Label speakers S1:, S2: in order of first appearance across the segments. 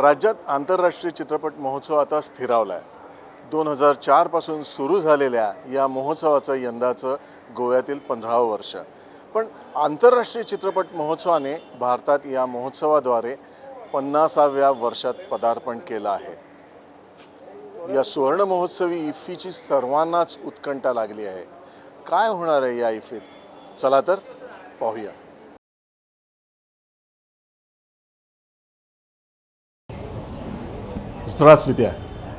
S1: राज्यात आंतरराष्ट्रीय चित्रपट महोत्सव आता स्थिरावला आहे. 2004 पासून सुरू झालेल्या या महोत्सवाचं यंदाचं गोव्यातील 15वं वर्ष. पण आंतरराष्ट्रीय चित्रपट महोत्सवाने भारतात या महोत्सवाद्वारे 50व्या वर्षात पदार्पण केलं आहे. या सुवर्ण महोत्सवी इफ्फीची सर्वांनाच उत्कंठा लागली आहे. काय होणार आहे या इफ्फीत? चला तर पाहूया. Здравствуйте.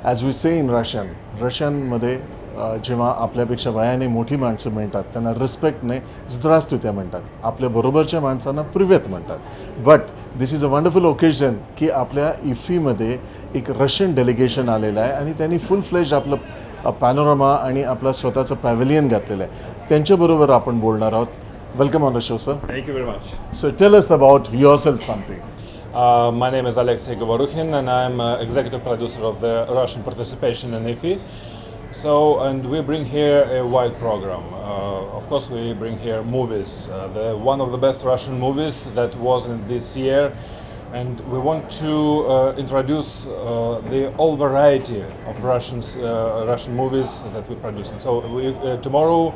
S1: As we say in Russian, रशियनमध्ये जेव्हा आपल्यापेक्षा वयाने मोठी माणसं म्हणतात त्यांना रिस्पेक्टने Здравствуйте म्हणतात. आपल्या बरोबरच्या माणसांना प्रिव्हेत म्हणतात. But this is a wonderful occasion की आपल्या इफ्फीमध्ये एक रशियन डेलिगेशन आलेलं आहे आणि त्यांनी फुल फ्लेज आपलं पॅनोरामा आणि आपला स्वतःचं पॅव्हिलियन घातलेलं आहे. त्यांच्याबरोबर आपण बोलणार आहोत. Welcome on the show sir.
S2: Thank you very much.
S1: So tell us about yourself something.
S2: My name is Alexey Govorukhin and I'm executive producer of the Russian participation in IFFI. And we bring here a wide program. Of course, we bring here movies. One of the best Russian movies that was in this year. And we want to introduce the all variety of Russian movies that we produce. So tomorrow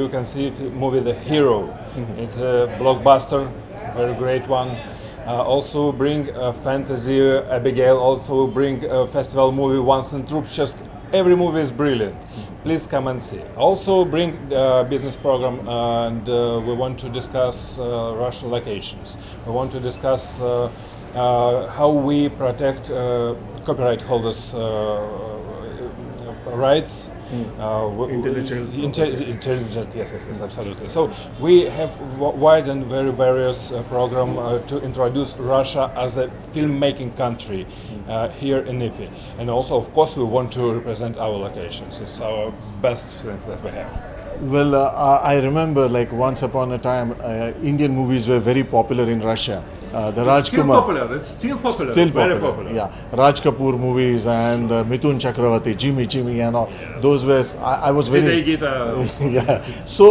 S2: you can see the movie The Hero. Mm-hmm. It's a blockbuster, very great one. Also bring fantasy Abigail, also bring a festival movie Once in Trubchevsk. Every movie is brilliant. Please come and see. Also bring business program and we want to discuss Russian locations. We want to discuss how we protect copyright holders' rights. Intelligent, yes, absolutely. So we have wide and very various program to introduce Russia as a filmmaking country here in IFFI. And also, of course, we want to represent our locations. It's our best films that we have.
S1: Well, I remember like once upon a time, Indian movies were very popular in Russia. The Raj Kumar.
S2: It's still popular.
S1: Still
S2: Very
S1: popular.
S2: popular.
S1: Yeah, Raj Kapoor movies and Mithun Chakravarti, Jimmy and all. Yes. Those were. I was very. Yeah. So,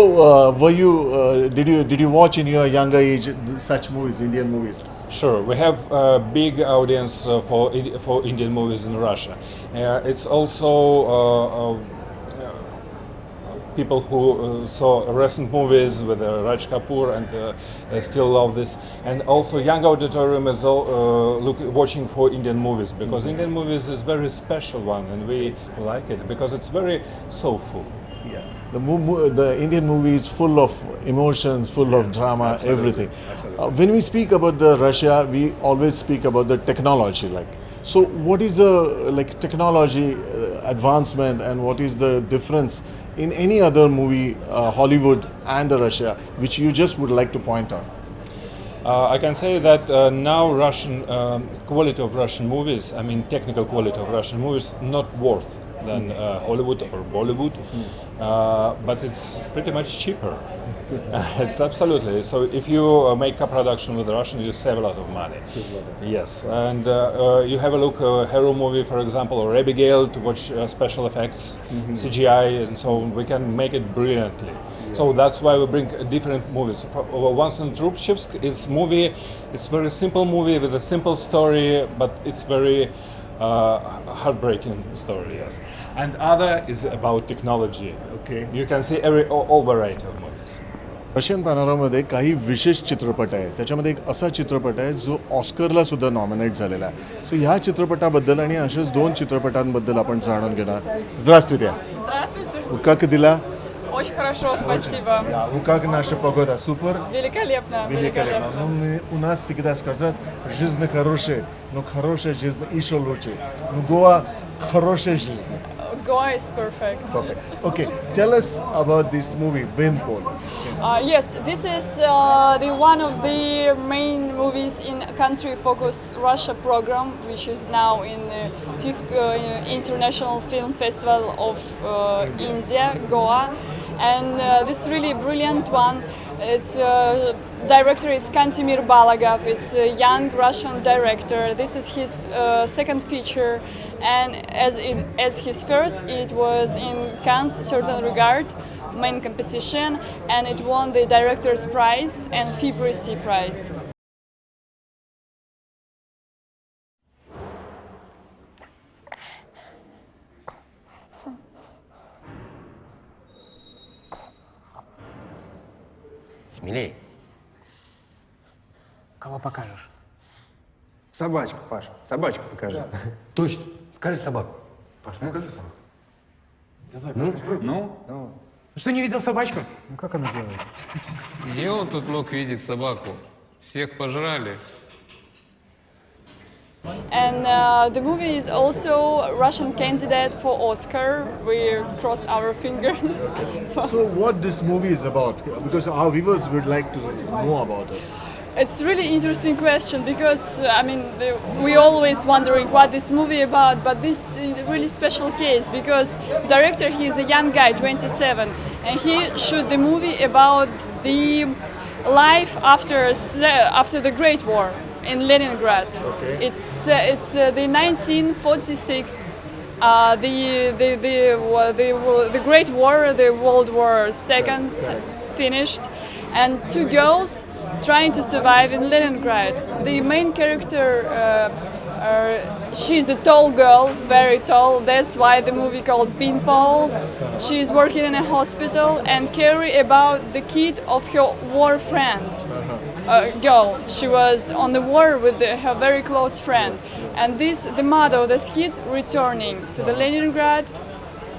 S1: did you watch in your younger age such movies, Indian movies?
S2: Sure, we have a big audience for Indian movies in Russia. It's also people who saw recent movies with Raj Kapoor and still love this. And also young auditorium is watching for Indian movies because Indian movies is very special one and we like it because it's very soulful.
S1: Yeah, the Indian movie is full of emotions, full of drama,
S2: absolutely,
S1: everything.
S2: Absolutely.
S1: When we speak about the Russia, we always speak about the technology. So what is the technology advancement and what is the difference in any other movie, Hollywood and Russia, which you just would like to point out?
S2: I can say that now Russian quality of Russian movies, I mean technical quality of Russian movies, not worth than Hollywood or Bollywood, but it's pretty much cheaper. It's absolutely. So if you make a production with Russian, you save a lot of money. Yes, and you have a look Hero movie, for example, or Abigail to watch special effects, CGI, and so on. We can make it brilliantly. Yeah. So that's why we bring different movies. Once in Trubchevsk is movie. It's very simple movie with a simple story, but it's very heartbreaking story, yes. And other is about technology.
S1: Okay.
S2: You can see all variety of movies.
S1: Russian पॅनोरामध्ये काही विशेष चित्रपट आहे. त्याच्यामध्ये एक असा चित्रपट आहे जो ऑस्करला सुद्धा नॉमिनेट झालेला आहे. सो ह्या चित्रपटाबद्दल आणि अशाच 2 चित्रपटांबद्दल आपण जाणून घेणार. Здравствуйте.
S3: Здравствуйте.
S1: Как дела?
S3: Очень хорошо, спасибо.
S1: Как наша погода? Супер?
S3: Великолепно, великолепно.
S1: У нас всегда сказать, жизнь хорошая, но хорошая жизнь еще лучше. Гоа хорошая жизнь.
S3: Goa is perfect.
S1: Perfect. Okay, tell us about this movie, Bimpol.
S3: Yes, this is one of the main movies in country-focused Russia program, which is now in the 5th International Film Festival of India, Goa. And this really brilliant one. Its director is Kantemir Balagov. It's a young Russian director. This is his second feature, and as his first, it was in Cannes Certain Regard main competition, and it won the Director's Prize and FIPRISI Prize.
S4: Смелей.
S5: Кого покажешь?
S4: Собачку, Паш, собачку покажи. Точно, покажи собаку. Паш, покажи собаку.
S6: Давай, ну?
S5: Что, не видел собачку? Ну как она делает?
S7: Где он тут мог видеть собаку? Всех пожрали.
S3: And the movie is also Russian candidate for Oscar. We cross our fingers.
S1: So what this movie is about? Because our viewers would like to know about it.
S3: It's really interesting question because we always wondering what this movie about, but this is a really special case because director, he is a young guy, 27, and he shoot the movie about the life after the Great War in Leningrad.
S1: Okay.
S3: It's the 1946. The Great War, the World War II finished, and two girls trying to survive in Leningrad. The main character, she's a tall girl, very tall. That's why the movie called Pinball. She's working in a hospital and carry about the kid of her war friend. Girl. She was on the war with her very close friend, and the mother of this kid returning to the Leningrad.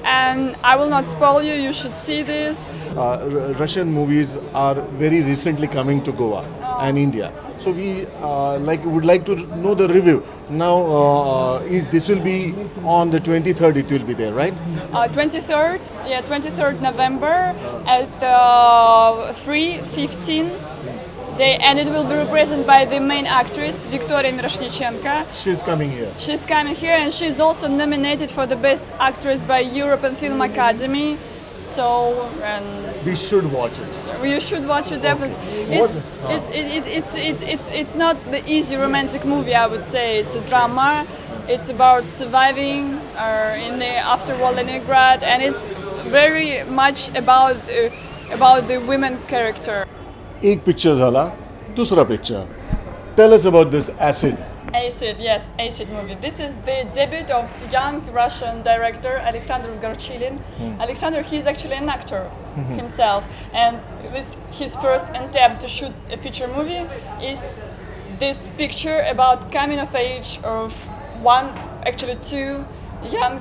S3: And I will not spoil you. You should see this.
S1: Russian movies are very recently coming to Goa and India. So we would like to know the review. Now this will be on the 23rd. It will be there, right?
S3: 23rd November at 3:15. And it will be represented by the main actress Victoria Miroshnichenko.
S1: She's coming here.
S3: She's coming here, and she's also nominated for the Best Actress by European Film Academy. So, and
S1: We should watch it.
S3: you should watch it definitely. It's not the easy romantic movie, I would say. It's a drama. It's about surviving in the after-war Leningrad, and it's very much about the women character.
S1: एक picture झाला, दूसरा picture. Tell us about this Acid.
S3: Acid, yes, Acid movie. This is the debut of young Russian director Alexander Gorchilin. Alexander, he's actually an actor himself, and this his first attempt to shoot a feature movie is this picture about coming of age of two young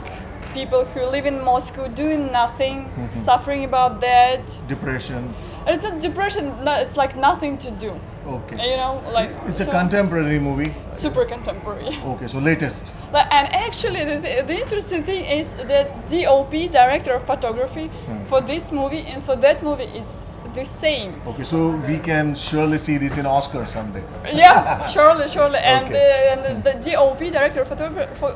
S3: people who live in Moscow doing nothing, suffering about that.
S1: Depression.
S3: It's a depression. It's like nothing to do.
S1: Okay.
S3: You know, like
S1: It's a
S3: so
S1: contemporary movie.
S3: super contemporary.
S1: Okay, so latest.
S3: And actually, the interesting thing is that DOP, director of photography, for this movie and for that movie, it's the same.
S1: Okay, so we can surely see this in Oscar someday.
S3: Yeah, surely. And,
S1: Okay.
S3: the DOP, director of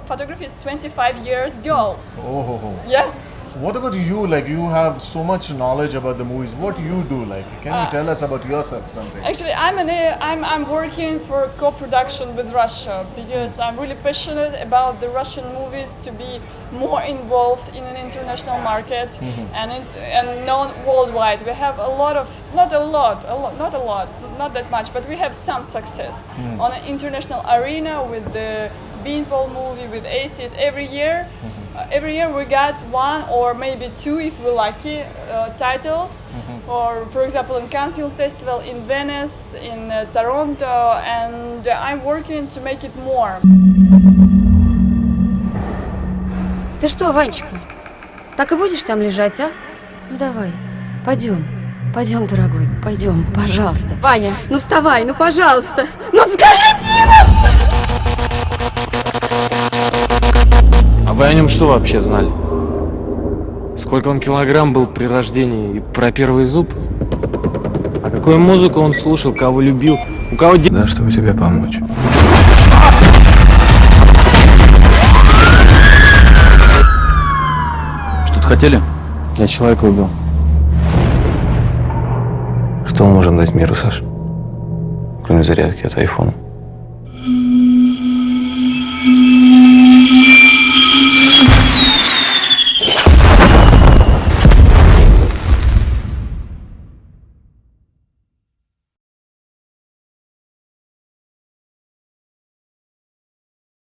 S3: photography, is 25 years ago.
S1: Oh.
S3: Yes.
S1: What about you? Like, you have so much knowledge about the movies. What you do? Like, can you tell us about yourself something?
S3: Actually, I'm working for co-production with Russia because I'm really passionate about the Russian movies to be more involved in an international market and known worldwide. We have not that much, but we have some success on an international arena with the Beanpole movie, with Acid. Every year we got one or maybe two, if we're lucky, titles. Or, for example, in Cannes Film Festival, in Venice, in Toronto, and I'm working to make it more.
S8: Ты что, Ванечка, так и будешь там лежать, а? Ну давай, пойдем, дорогой, пойдем, пожалуйста. Ваня, ну вставай, ну пожалуйста, ну скажи, Дина!
S9: А вы о нем что вообще знали? Сколько он килограмм был при рождении и про первый зуб? А какую музыку он слушал, кого любил, у кого...
S4: Да, чтобы тебе помочь.
S9: Что-то хотели? Я человека убил.
S4: Что мы можем дать миру, Саш? Кроме зарядки от айфона.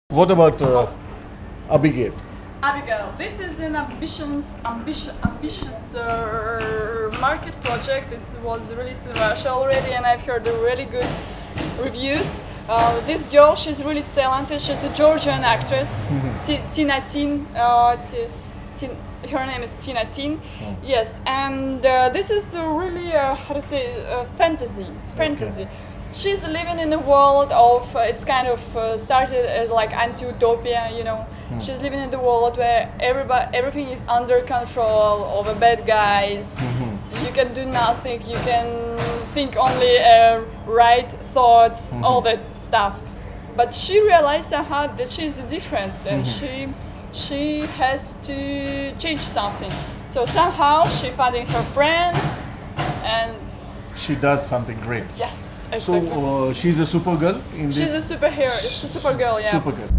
S1: What about Abigail?
S3: Abigail. This is an ambitious market project. It was released in Russia already, and I've heard really good reviews. This girl, she's really talented. She's the Georgian actress, Tina Tin. Her name is Tina Tin. Yes, and this is really how to say fantasy.
S1: Okay.
S3: She's living in a world of it's kind of started as like anti-utopia, you know. She's living in the world where everything is under control of the bad guys. You can do nothing. You can think only right thoughts, all that stuff. But she realized somehow that she's different, and she has to change something. So somehow she finding her friends, and
S1: She does something great.
S3: yes, exactly.
S1: So she's a Supergirl in this.
S3: She's a superhero. She's a supergirl, yeah.
S1: Supergirl.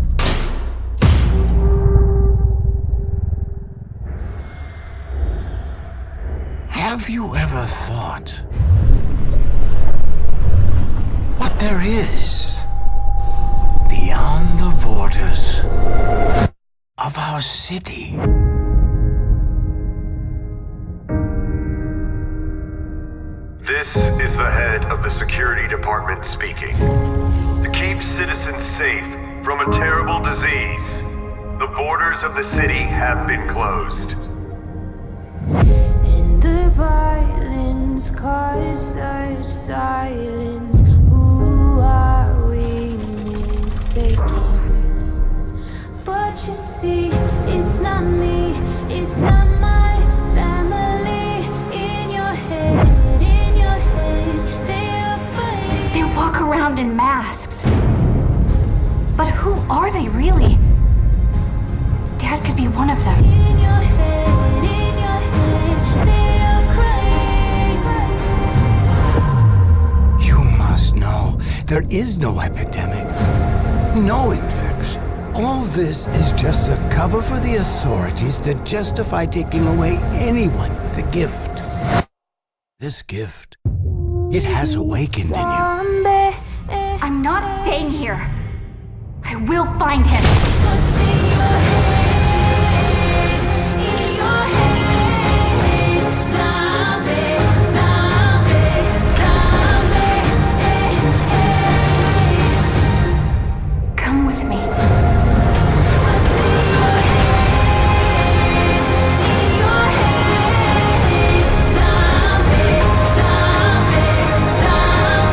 S10: Have you ever thought what there is beyond the borders of our city?
S11: This is the head of the security department speaking. To keep citizens safe from a terrible disease, the borders of the city have been closed.
S12: And the violence caused such silence. Who are we mistaken? But you see, it's not me, it's not my family. In your head, they're fighting.
S13: They walk around in masks. But who are they really? Dad could be one of them.
S12: In your head, they are crying.
S10: You must know there is no epidemic, no infection. All this is just a cover for the authorities to justify taking away anyone with a gift. This gift, it has awakened in you.
S13: I'm not staying here. I will find him.
S12: What's in your head? In your head, zombie, zombie, zombie.
S13: Come with me.
S12: What's in your head? In your head, zombie, zombie, zombie.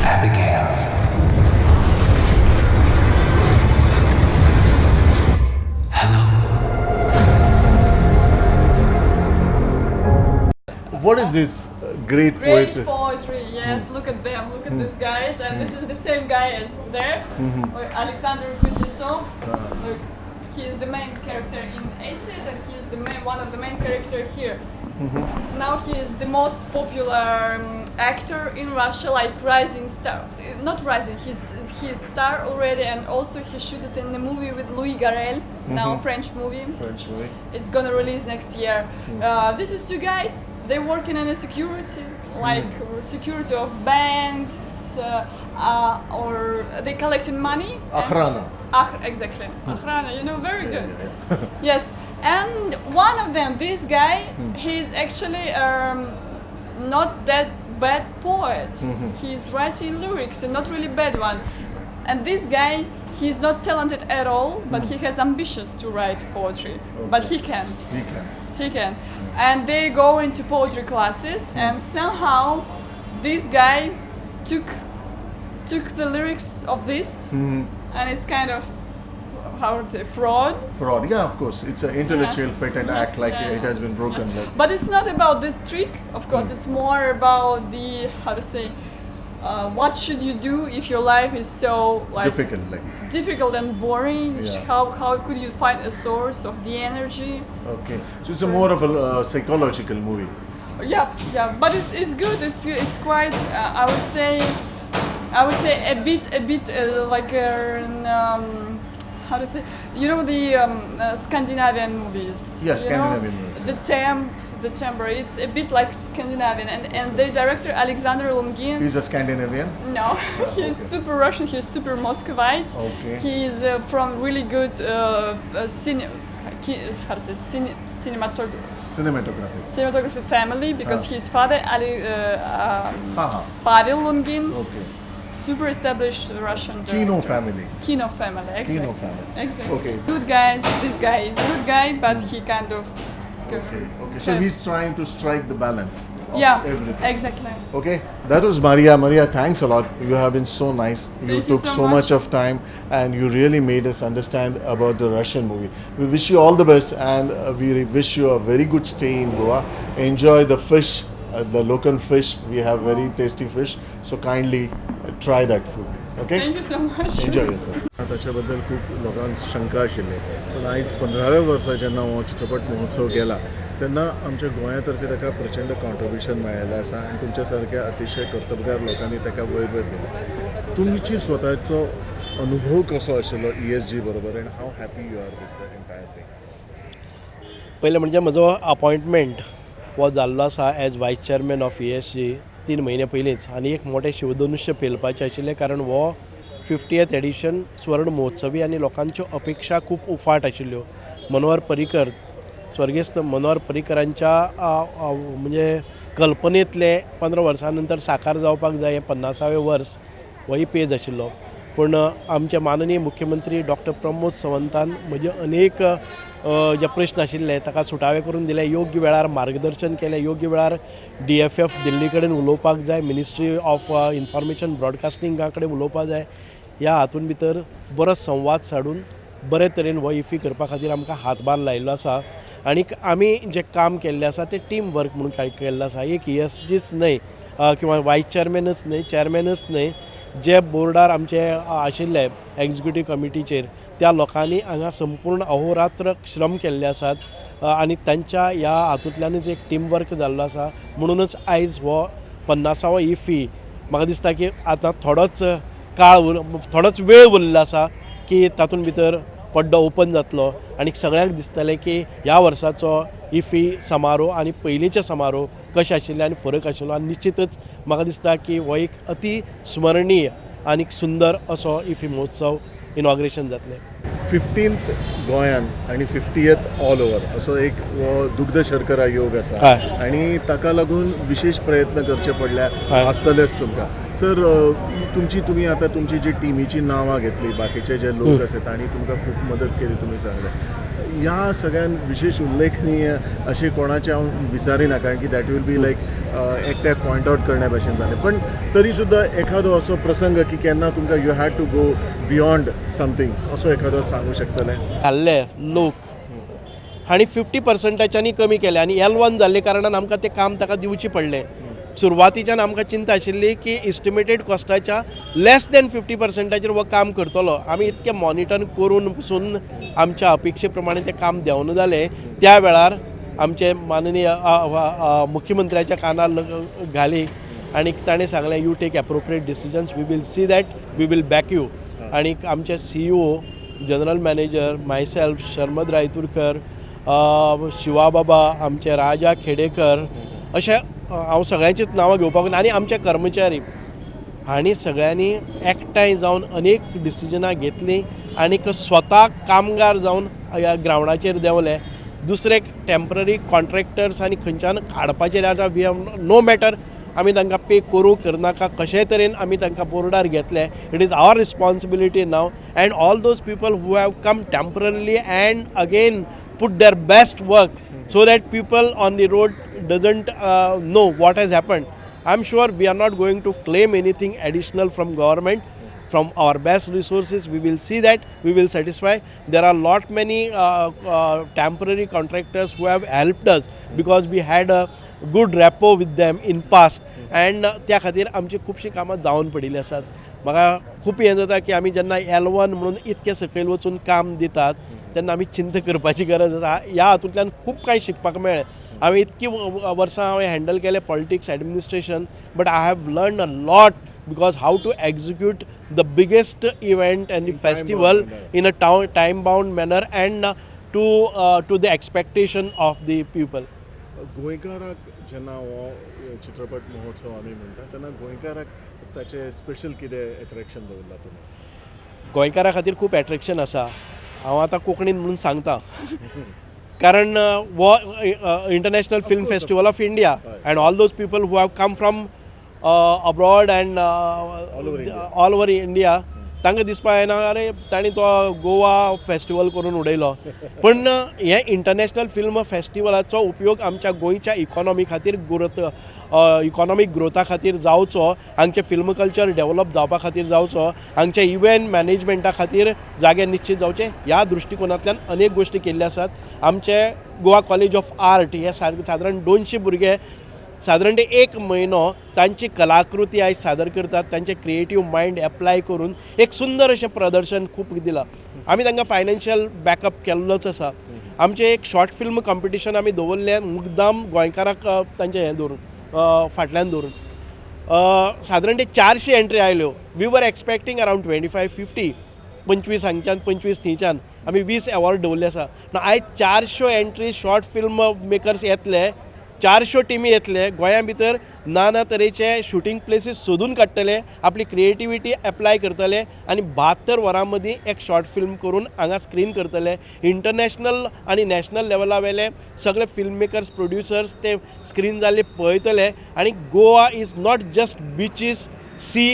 S10: Abigail. Hello.
S1: What is this great
S3: Great
S1: poetry?
S3: poetry, yes. Look at them. Look at these guys, and this is the same guy as there, Alexander Kuznetsov. Look, he's the main character in Acid, and he's one of the main character here. Now he is the most popular actor in Russia, like rising star. Not rising, he's star already, and also he shooted in the movie with Louis Garrel, now French movie.
S1: French movie.
S3: It's gonna release next year. This is two guys. They're working in a security, like security of banks, or they collecting money.
S1: Akhrana.
S3: Exactly. Akhrana, you know, very good. Yes, and one of them, this guy, he's actually not that bad poet. He's writing lyrics, and not really bad one. And this guy, he's not talented at all, but he has ambitions to write poetry. But he can't.
S1: He can.
S3: He can. And they go into poetry classes, and somehow this guy took the lyrics of this, and it's kind of, how would I say, fraud.
S1: Fraud. Yeah, of course. It's an intellectual patent act, like it has been broken. Like.
S3: But it's not about the trick, of course. It's more about the, how to say, what should you do if your life is so difficult and boring?
S1: Yeah.
S3: How could you find a source of the energy?
S1: Okay, so it's a more of a psychological movie.
S3: Yeah, but it's good. It's quite. I would say a bit like how how to say, you know the Scandinavian movies.
S1: Yeah,
S3: you know?
S1: Scandinavian movies.
S3: The Chamber. It's a bit like Scandinavian, and the director Alexander Lungin.
S1: He's a Scandinavian.
S3: No, he's super Russian. He's super Muscovite.
S1: Okay.
S3: He's from really good cinematography family because his father Pavel Lungin.
S1: Okay.
S3: Super established Russian director.
S1: Kino family.
S3: Kino family, exactly.
S1: Kino family.
S3: Exactly.
S1: Okay.
S3: Good guys. This guy is a good guy, but he kind of.
S1: Okay. So he's trying to strike the balance of
S3: Yeah,
S1: everything.
S3: exactly.
S1: Okay, that was Maria. Maria, thanks a lot. You have been so nice. You
S3: Thank you
S1: took
S3: so
S1: so
S3: much.
S1: much of time and you really made us understand about the Russian movie. We wish you all the best and we wish you a very good stay in Goa. Enjoy the fish, the local fish. We have very tasty fish. So kindly try that food. Okay?
S3: Thank you so much.
S1: Enjoy yourself. ताच्याबद्दल खूप लोकांक शंका आशिल्ली पूण आयज 15व्या वर्सा जेन्ना हो चित्रपट महोत्सव गेला तेन्ना आमच्या गोंयातर्फे ताका प्रचंड कॉन्ट्रिब्युशन मेळिल्लें आसा आनी तुमच्या सारक्या अतिशय कर्तबगार लोकांनी ताका वयर वयर दिलें. तुमची स्वताचो अनुभव कसो आशिल्लो ESG बरोबर and how happy you are with the entire thing?
S14: पहिले म्हणजे म्हजो अपॉइंटमेंट हो जाल्लो आसा as vice chairman of ESG 3 म्हयने पयलींच आनी एक मोठें शिवधनुश्य पेलपाचें आशिल्लें कारण हो 50th एडिशन स्वर्ण महोत्सवी आनी लोकांच्यो अपेक्षा खूब उफाट आशिल्ल्यो. मनोहर पर्रीकर स्वर्गीस्त मनोहर पर्रीकरांच्या म्हणजे कल्पनेंतले 15 वर्सां नंतर साकार जावपाक जाय हें 50वें वर्स हो ही पेज आशिल्लो. पूण आमचे माननीय मुख्यमंत्री डॉक्टर प्रमोद सावंतान म्हजे अनेक जे प्रश्न आशिल्ले ताका सुटावे करून दिले. योग्य वेळार मार्गदर्शन केलें. योग्य वेळार DFF दिल्ली कडेन उलोवपाक जाय. मिनिस्ट्री ऑफ इन्फॉर्मेशन ब्रॉडकास्टिंगा कडेन उलोवपाक जाय. ह्या हातूंत भितर बरो संवाद साडून बरे तरेन हो इफी करपा खातीर आमकां हातभार लायिल्लो आसा. आनीक आमी जें काम केल्लें आसा तें टीम वर्क म्हणून केल्लें आसा. एक ESGच न्हय किंवा वायस चेअरमॅनच न्हय, चेअरमॅनच न्हय, जे बोर्डार आमचे आशिल्ले एक्झिक्युटीव कमिटीचेर त्या लोकांनी हांगा संपूर्ण अहोरात्र श्रम केल्ले आसात आनी तांच्या ह्या हातूंतल्यानच एक टीम वर्क जाल्लो आसा. म्हणूनच आयज हो 50वो इफी म्हाका दिसता की आतां थोडोच वेळ उरलेलो आसा की तातूंत भितर पड्डो ओपन जातलो आनी सगळ्यांक दिसतलें की ह्या वर्साचो इफी समारोह आनी पयलींचे समारोह कशे आशिल्ले आनी फरक आशिल्लो आनी निश्चितच म्हाका दिसता की हो एक अति स्मरणीय आनी सुंदर असो इफी महोत्सव इनॉग्रेशन जातलें.
S1: 15th गोंयान आनी 50th ऑल ओवर असो एक दुग्ध शर्करा योग आसा आनी ताका लागून विशेष प्रयत्न करचे पडल्या आसतलेच तुमकां. सर तुमी आतां तुमची जी टिमीची नांवां घेतली बाकीचे जे लोक आसा तांणी तुमकां खूब मदत केली तुमी सांगलें. ह्या सगळ्यान विशेष उल्लेखनीय अशें कोणाचें हांव विचारिना कारण की दॅट वील बी लायक एकट्याक पॉयंट आवट करण्या भशेन जालें. पण तरी सुद्दां एखादो असो प्रसंग की केन्ना तुमकां you had to go beyond something असो एखादो सांगू शकतले?
S14: जाल्ले लोक हांणी 50%च्यानी कमी केले आनी L1 जाल्ले कारणान आमकां तें काम ताका दिवचें पडलें. सुरवातीच्यान आमकां चिंता आशिल्ली की इस्टिमेटेड कॉस्टाच्या लेस दॅन 50%चेर हो काम करतलो. आमी इतकें मॉनिटर करून पसून आमच्या अपेक्षे प्रमाणे तें काम देंवना जालें. त्या वेळार आमचे माननीय मुख्यमंत्र्याच्या कानार घाली आनी ताणें सांगलें you take appropriate decisions, we will see that, we will back you. आनी आमचे CEO, general manager, myself, Sharmad Raiturkar, Shivababa, आमचे राजा खेडेकर, अशे हांव सगळ्यांचीच नांवां घेवपाक आनी आमचे कर्मचारी हांणी सगळ्यांनी एकठांय जावन अनेक डिसिजनां घेतलीं आनीक स्वता कामगार जावन ह्या ग्रावंडाचेर देंवले. दुसरे टेम्पररी कॉन्ट्रॅक्टर्स आनी खंयच्यान हाडपाचेर आतां वी हॅव नो मॅटर आमी तांकां पे करूं करनाका कशे तरेन आमी तांकां बोर्डार घेतले. It is our responsibility now and all those people who have come temporarily and again put their best work so that people on the road doesn't know what has happened. I'm sure we are not going to claim anything additional from government. From our best resources, we will see that, we will satisfy. There are lot many temporary contractors who have helped us because we had a good rapport with them in past. And त्या खातीर आमची खुबशीं कामां जावन पडिल्लीं आसात. म्हाका खूब हें जाता की आमी जेन्ना L1 म्हणून इतके सकयल वचून काम दितात तेन्ना आमी चिंता करपाची गरज आसा. ह्या हातूंतल्यान खूब कांय शिकपाक मेळ्ळें. हांवें इतकी वर्सां हँडल केलें politics administration but I have learn a lot because how to execute the biggest event and the festival in a time bound manner and to the expectation of the people.
S1: गोंयकाराक जेन्ना हो चित्रपट महोत्सव आमी म्हणटा तेन्ना गोंयकाराक ताचे स्पेशल कितें एट्रॅक्शन दवरला तुमी
S14: गोंयकारा खातीर खूब एट्रॅक्शन आसा हांव आतां कोंकणीन म्हणून सांगता कारण वो international film festival of India and all those people who have come from abroad and all over India तांकां दिसपा येना अरे तांणी तो गोवा फेस्टिवल करून उडयलो पण हे इंटरनॅशनल फिल्म फेस्टिवलाचो उपयोग आमच्या गोंयच्या इकॉनॉमी खातीर इकॉनॉमीक ग्रोथा खातीर जावचो हांगचें फिल्म कल्चर डेवलप जावपा खातीर जावचो हांगचे इव्हेंट मॅनेजमेंटा खातीर जागे निश्चित जावचे ह्या दृश्टिकोनांतल्यान अनेक गोश्टी केल्ल्यो आसात आमचे गोवा कॉलेज ऑफ आर्ट हे सादारण 200 भुरगे साधारण एक म्हयनो तांची कलाकृती आयज सादर करतात तांचे क्रिएटीव मायंड एप्लाय करून एक सुंदर अशें प्रदर्शन खूब दिलां आमी तांकां फायनान्शियल बॅकअप केल्लोच आसा आमचें एक शॉर्ट फिल्म कॉम्पिटिशन आमी दवरलें मुद्दाम गोंयकाराक तांचें हें दवरून फाटल्यान दवरून साधारण 400 एंट्री आयल्यो वी वर एक्सपेक्टींग अरावंड 25-50 25 हांगच्यान 25 थंयच्यान आमी 20 अवॉर्ड दवरले आसा आयज 400 एंट्री शॉर्ट फिल्म मेकर्स येतले 400 टिमी येतले गोंया भितर नाना तरेचे शूटिंग प्लेसीस सोदून काडटले आपली क्रिएटिविटी एप्लाय करतले आनी 72 वरां मदीं एक शॉर्ट फिल्म करून हांगा स्क्रीन करतले इंटरनॅशनल आनी नॅशनल लेवला वेले सगळे फिल्म मेकर्स प्रोड्युसर्स ते स्क्रीन जाल्ले पळयतले आनी Goa is not just beaches sea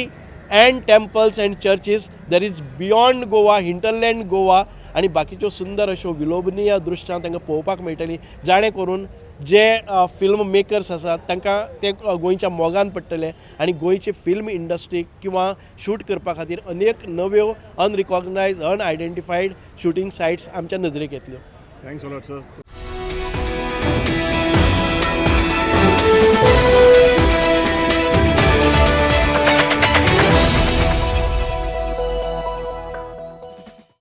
S14: and temples and churches there is beyond Goa hinterland Goa आनी बाकीच्यो सुंदर अश्यो विलोभनीय दृश्यां तांकां पळोवपाक मेळटलीं जाणे करून जे फिल्म मेकर्स आसात तांकां ते गोंयच्या मोगान पडटले आनी गोंयची फिल्म इंडस्ट्री किंवा शूट करपा खातीर अनेक नव्यो अनरिकॉग्नायज अनआयडेंटिफायड शूटिंग सायट्स आमच्या नदरेक येतल्यो
S1: थँक्स अ लॉट सर